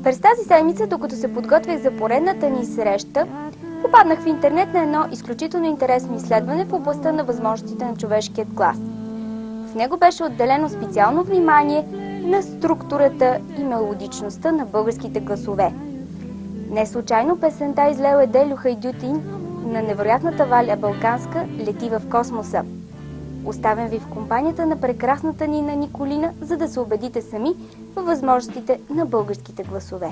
През тази седмица, докато се подготвях за поредната ни среща, попаднах в интернет на едно изключително интересно изследване в областта на възможностите на човешкият глас. В него беше отделено специално внимание на структурата и мелодичността на българските гласове. Не случайно песента "Излел е Делю Хайдютин" на невероятната Валя Балканска лети в космоса. Оставям ви в компанията на прекрасната Нина Николина, за да се убедите сами във възможностите на българските гласове.